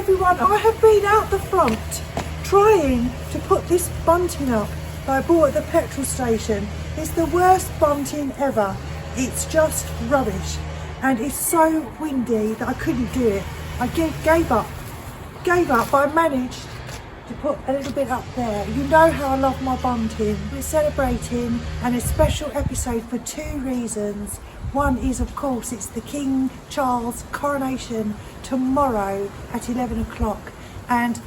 everyone, I have been out the front trying to put this bunting up that I bought at the petrol station. It's the worst bunting ever. It's just rubbish and it's so windy that I couldn't do it. I gave up, but I managed to put a little bit up there. You know how I love my bunting. We're celebrating a special episode for two reasons. One is, of course, it's the King Charles coronation tomorrow at 11 o'clock, and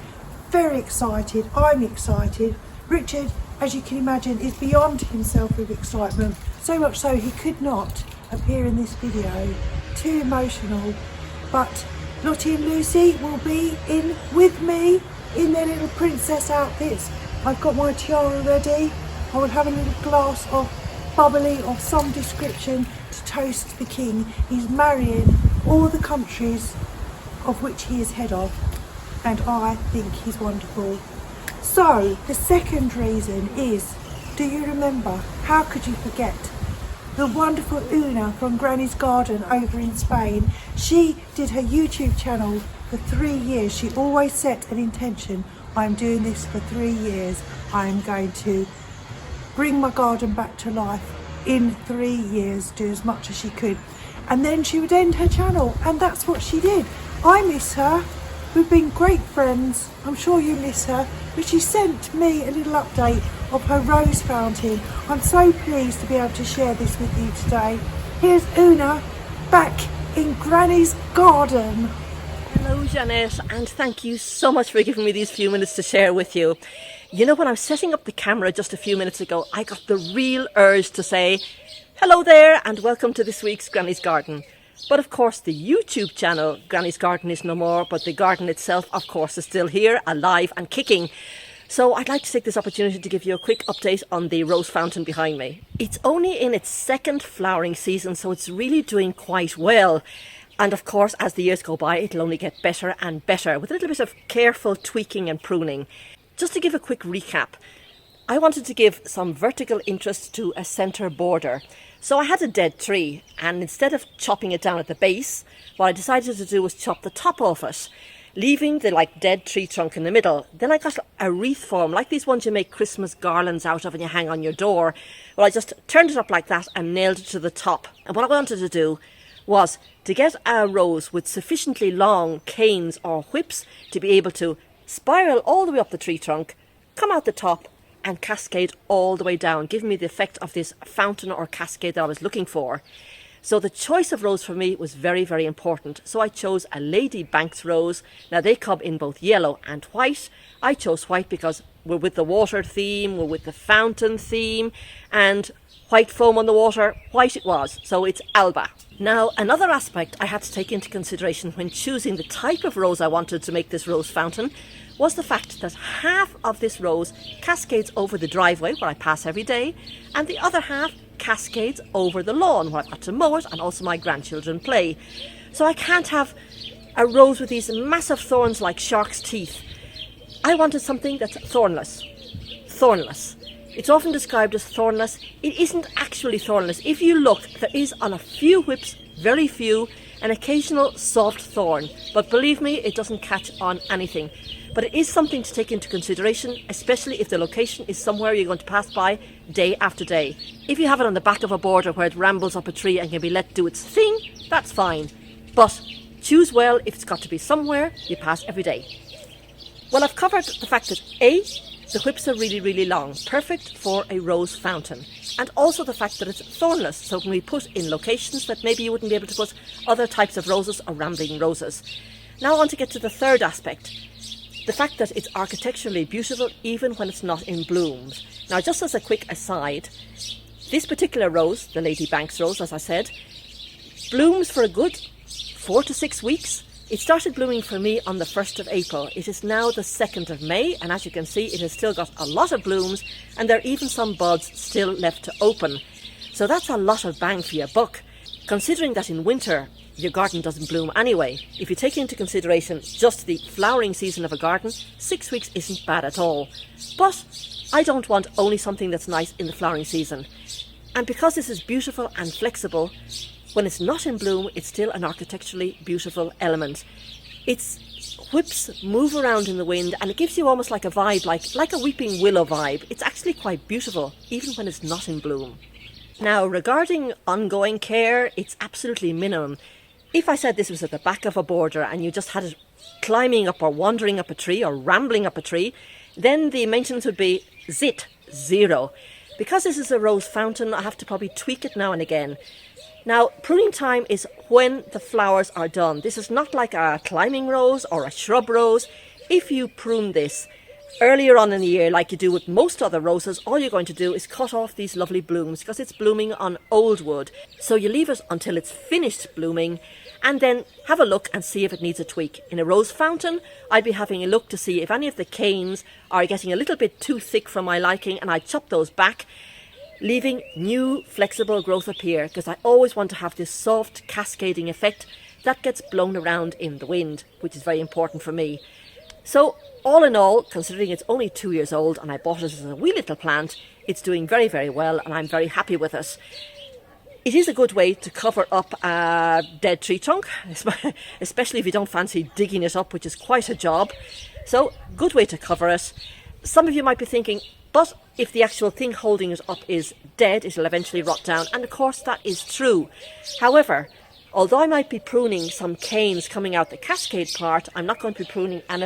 very excited. I'm excited. Richard, as you can imagine, is beyond himself with excitement, so much so he could not appear in this video. Too emotional. But Lottie and Lucy will be in with me in their little princess outfits. I've got my tiara ready. I will have a little glass of bubbly of some description to toast the king. He's marrying all the countries of which he is head of, and I think he's wonderful. So the second reason is, do you remember, how could you forget, the wonderful Una from Granny's Garden over in Spain? She did her YouTube channel for 3 years. She always set an intention. I'm doing this for 3 years. I'm going to bring my garden back to life in 3 years, do as much as she could. And then she would end her channel, and that's what she did. I miss her. We've been great friends. I'm sure you miss her. But she sent me a little update of her rose fountain. I'm so pleased to be able to share this with you today. Here's Una back in Granny's garden. Hello Jeanette, and thank you so much for giving me these few minutes to share with you. You know, when I was setting up the camera just a few minutes ago, I got the real urge to say hello there and welcome to this week's Granny's Garden. But of course the YouTube channel Granny's Garden is no more, but the garden itself of course is still here, alive and kicking. So I'd like to take this opportunity to give you a quick update on the rose fountain behind me. It's only in its second flowering season, so it's really doing quite well. And of course, as the years go by, it'll only get better and better with a little bit of careful tweaking and pruning. Just to give a quick recap, I wanted to give some vertical interest to a centre border. So I had a dead tree, and instead of chopping it down at the base, what I decided to do was chop the top off it, leaving the dead tree trunk in the middle. Then I got a wreath form, like these ones you make Christmas garlands out of and you hang on your door. Well, I just turned it up like that and nailed it to the top. And what I wanted to do was to get a rose with sufficiently long canes or whips to be able to spiral all the way up the tree trunk, come out the top and cascade all the way down, giving me the effect of this fountain or cascade that I was looking for. So the choice of rose for me was very, very important. So I chose a Lady Banks rose. Now they come in both yellow and white. I chose white because we're with the water theme, we're with the fountain theme, and white foam on the water, white it was. So it's Alba. Now, another aspect I had to take into consideration when choosing the type of rose I wanted to make this rose fountain was the fact that half of this rose cascades over the driveway where I pass every day, and the other half cascades over the lawn where I've got to mow it and also my grandchildren play. So I can't have a rose with these massive thorns like shark's teeth. I wanted something that's thornless. Thornless. It's often described as thornless. It isn't actually thornless. If you look, there is on a few whips, very few, an occasional soft thorn. But believe me, it doesn't catch on anything. But it is something to take into consideration, especially if the location is somewhere you're going to pass by day after day. If you have it on the back of a border where it rambles up a tree and can be let do its thing, that's fine. But choose well if it's got to be somewhere you pass every day. Well, I've covered the fact that A, the whips are really, really long, perfect for a rose fountain. And also the fact that it's thornless, so it can be put in locations that maybe you wouldn't be able to put other types of roses or rambling roses. Now I want to get to the third aspect. The fact that it's architecturally beautiful even when it's not in blooms. Now, just as a quick aside, this particular rose, the Lady Banks rose, as I said, blooms for a good 4 to 6 weeks. It started blooming for me on the 1st of April. It is now the 2nd of May, and as you can see, it has still got a lot of blooms, and there are even some buds still left to open. So that's a lot of bang for your buck, considering that in winter your garden doesn't bloom anyway. If you take into consideration just the flowering season of a garden, 6 weeks isn't bad at all. But I don't want only something that's nice in the flowering season. And because this is beautiful and flexible, when it's not in bloom, it's still an architecturally beautiful element. It's whips move around in the wind, and it gives you almost like a vibe, like a weeping willow vibe. It's actually quite beautiful, even when it's not in bloom. Now, regarding ongoing care, it's absolutely minimum. If I said this was at the back of a border and you just had it climbing up or wandering up a tree or rambling up a tree, then the maintenance would be zero. Because this is a rose fountain, I have to probably tweak it now and again. Now, pruning time is when the flowers are done. This is not like a climbing rose or a shrub rose. If you prune this earlier on in the year, like you do with most other roses, all you're going to do is cut off these lovely blooms because it's blooming on old wood. So you leave it until it's finished blooming and then have a look and see if it needs a tweak. In a rose fountain, I'd be having a look to see if any of the canes are getting a little bit too thick for my liking, and I'd chop those back, leaving new flexible growth appear, because I always want to have this soft cascading effect that gets blown around in the wind, which is very important for me. So all in all, considering it's only 2 years old and I bought it as a wee little plant, it's doing very, very well and I'm very happy with it. It is a good way to cover up a dead tree trunk, especially if you don't fancy digging it up, which is quite a job. So, good way to cover it. Some of you might be thinking, but if the actual thing holding it up is dead, it'll eventually rot down. And of course, that is true. However, although I might be pruning some canes coming out the cascade part, I'm not going to be pruning any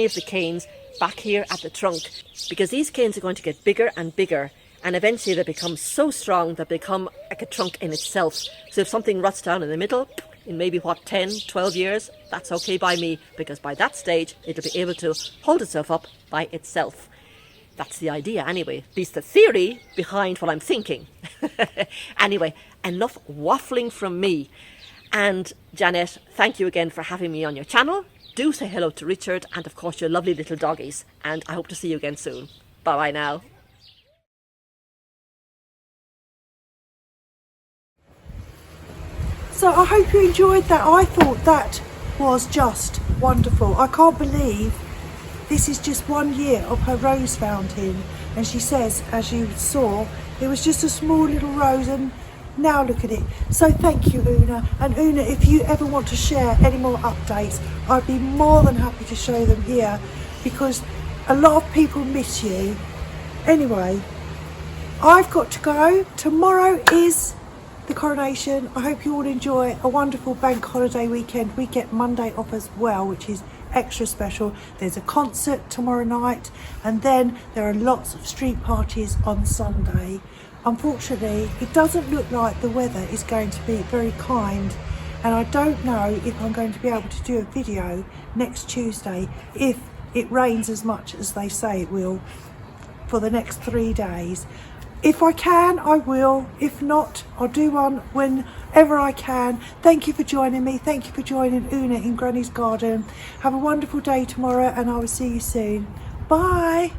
of the canes back here at the trunk, because these canes are going to get bigger and bigger. And eventually they become so strong that they become like a trunk in itself. So if something rots down in the middle, in maybe 10, 12 years, that's okay by me, because by that stage it'll be able to hold itself up by itself. That's the idea anyway, at least the theory behind what I'm thinking. Anyway, enough waffling from me. And Janet, thank you again for having me on your channel. Do say hello to Richard and of course your lovely little doggies. And I hope to see you again soon. Bye bye now. So I hope you enjoyed that. I thought that was just wonderful. I can't believe this is just 1 year of her rose fountain. And she says, as you saw, it was just a small little rose and now look at it. So thank you, Una. And Una, if you ever want to share any more updates, I'd be more than happy to show them here, because a lot of people miss you. Anyway, I've got to go. Tomorrow is the coronation. I hope you all enjoy a wonderful bank holiday weekend. We get Monday off as well, which is extra special. There's a concert tomorrow night and then there are lots of street parties on Sunday. Unfortunately, it doesn't look like the weather is going to be very kind, and I don't know if I'm going to be able to do a video next Tuesday if it rains as much as they say it will for the next 3 days. If I can, I will. If not, I'll do one whenever I can. Thank you for joining me. Thank you for joining Una in Granny's Garden. Have a wonderful day tomorrow and I will see you soon. Bye.